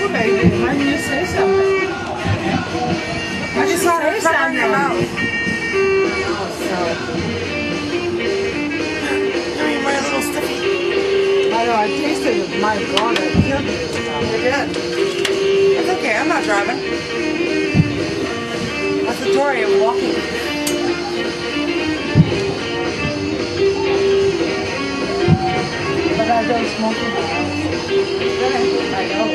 Okay, why didn't you say something? I just saw her covering your mouth. Give me my little stiffy. I know, I tasted it. My God, I killed it this time. You did. It's okay, I'm not driving. That's the joy of walking. But I don't smoke it. I don't.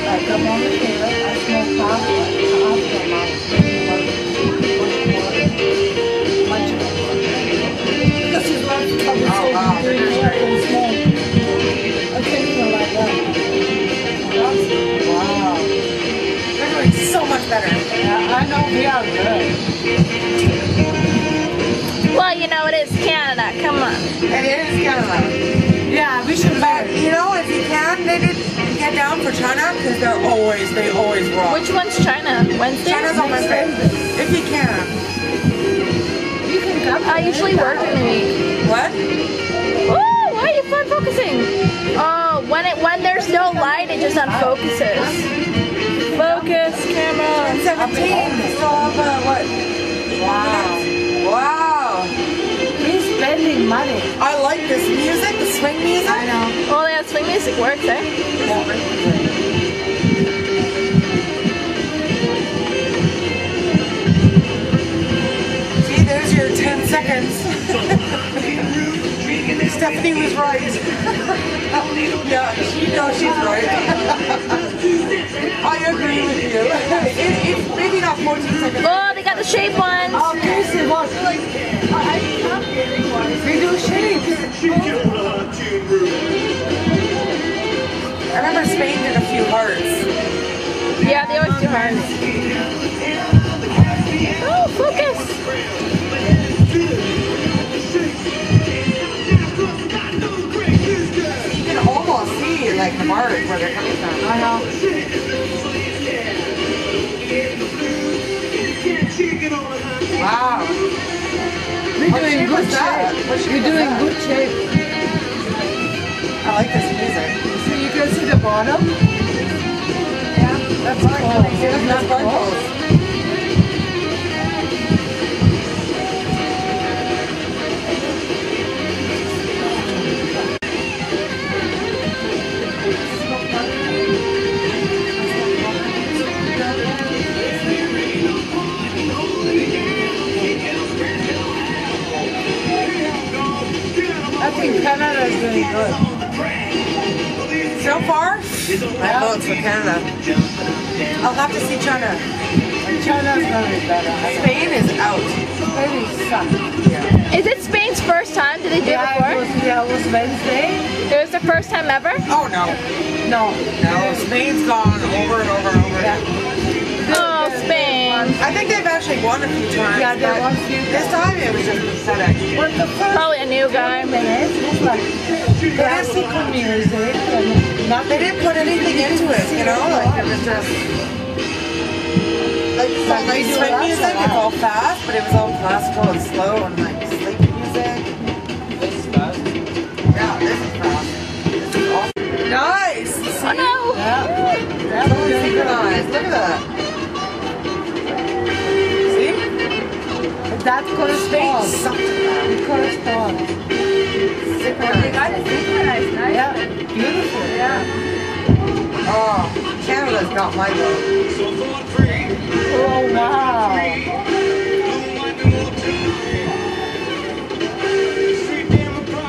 I come on the table, I smoke half the amount. Much more. Because you love to come and say you're doing hair and smoke. I think like that. Wow. They're doing so much better. Yeah, I know we are good. Well, you know, it is Canada. Come on. It is Canada. Yeah, we should But, you know, if you can, they did get down for China because they always rock. Which one's China? Wednesday? China's on Wednesday. If you can. You can come. I usually work in the week. What? Oh, why are you fun focusing? Oh, when there's no light, it just unfocuses. Focus, camera. 17. They still have, what? Wow. Wow. He's spending money. I like this music, the swing music. I know. Oh, yeah, swing music works, eh? See, there's your 10 seconds. Stephanie was right. Yeah, she knows she's right. I agree with you. It's maybe not 14 seconds. Oh, they got the shape ones. Oh, Casey, what? We do shapes. I remember Spain did a few hearts. Yeah, they always do hearts. Oh, focus. You can almost see like the bars where they're coming from. I know. Wow. We're doing good shape. You're doing good shape. I like this music. So you can see the bottom? Yeah, that's cool. That's cool. I think Canada is doing good. So far, my vote's for Canada. I'll have to see China. China's going to be better. Spain is out. Spain is sucked. Is it Spain's first time? Did they do it before? Yeah, it was Wednesday. It was the first time ever? Oh no. No. No, Spain's gone over and over and over. Yeah. Oh, Spain. I think they've actually won a few times. Yeah, they but won a few this time it was just pathetic. But the first Probably a new guy. minutes was like classical music and nothing. They didn't put anything into it, you know? Like it was just like swing music, it's all fast, but it was all classical and slow and like sleepy music. This is fast. Yeah, this is fast. This is awesome. Nice! Oh no! Yeah. Totally synchronized. Look at that. See? That corresponds. Sucked. It corresponds. Synchronized. got it synchronized, nice. Yeah, beautiful. Yeah. Oh, Canada's got my vote. Oh, wow.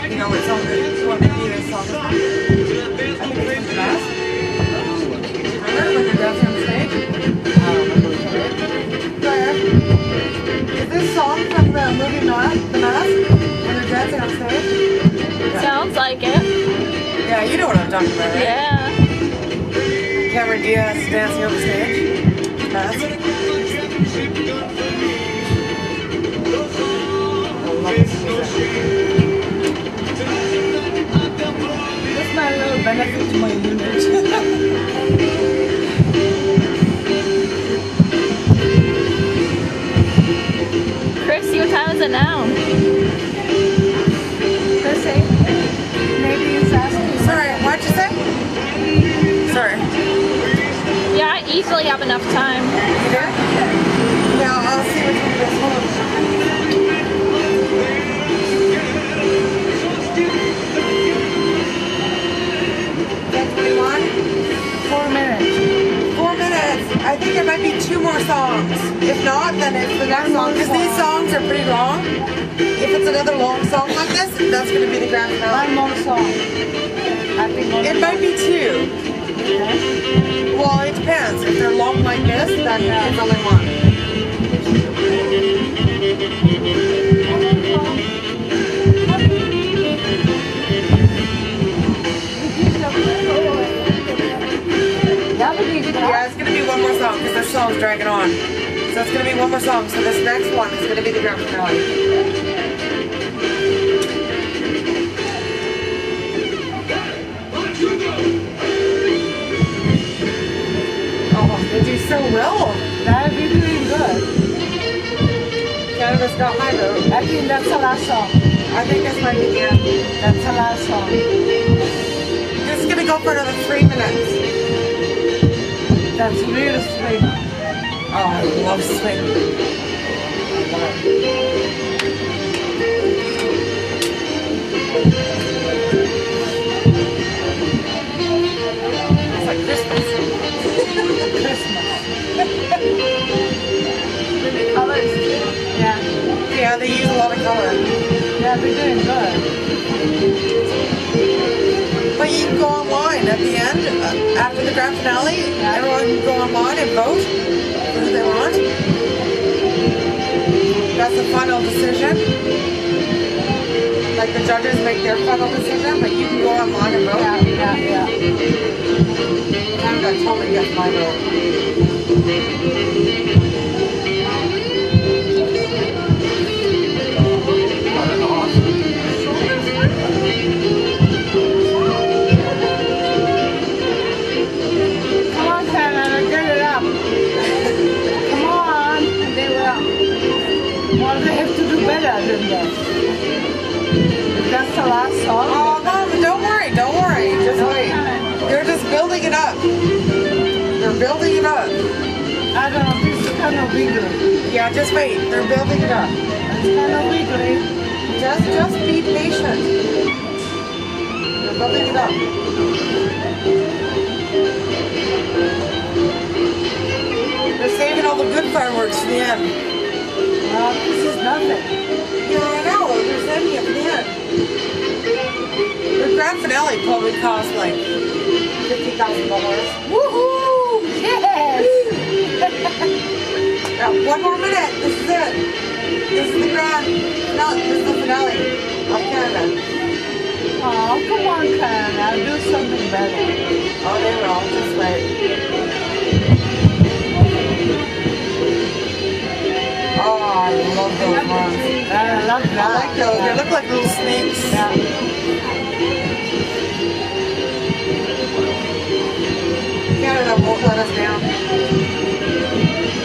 You know what song this is? What maybe this song is? I think it's from the Mask. Remember when they're dancing on stage? Claire, is this song from the movie Mask? The Mask? When they're dancing on stage? Sounds like it. Yeah, you know what I'm talking about, right? Yeah. Cameron Diaz dancing on the stage. Mask. That's my little benefit to my unit. Chrissy, what time is it now? Chrissy? still have enough time. Yeah? Now I'll see which one this one. That's 21? 4 minutes. 4 minutes. I think there might be 2 more songs. If not, then it's the next song. Because these songs are pretty long. If it's another long song like this, that's going to be the grand finale. One more song. I think It might be 2. Okay. Well, it depends. If they're long like this, then it's only 1. Yeah, it's going to be 1 more song because this song's dragging on. So it's going to be 1 more song. So this next one is going to be the grand finale. Oh, they do so well. That'll be doing good. Canada's got my vote. I think that's the last song. I think this might be the end. That's the last song. This is going to go for another 3 minutes. That's real swing. Oh, I love swing. It's like Christmas. The colors. Yeah. Yeah, they use a lot of color. Yeah, they're doing good. But you can go online at the end, after the grand finale, everyone can go online and vote for who they want. That's the final decision. Like the judges make their final decision, but you can go online and vote. Yeah. Canada totally gets my vote. Well, they have to do better than that. That's the last song. Oh, Mom, don't worry. Just wait. They're just building it up. They're building it up. I don't know, this is kind of wiggly. Yeah, just wait. They're building it up. It's kind of wiggly. Just be patient. They're building it up. They're saving all the good fireworks to the end. This is nothing. Yeah, I know. They're saving it for the end. The grand finale probably cost like $50,000. Woohoo! Yes! Now, 1 more minute. This is it. This is the grand finale. This is the finale of Canada. Oh, come on, Canada. Do something better. Oh, they will. Just wait. Oh, I love those ones. I love that. I like those. They look like little snakes. Yeah. Canada won't let us down.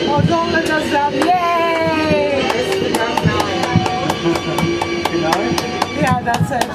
Oh, don't let us down. Yay! This is the grand finale. Yeah, that's it.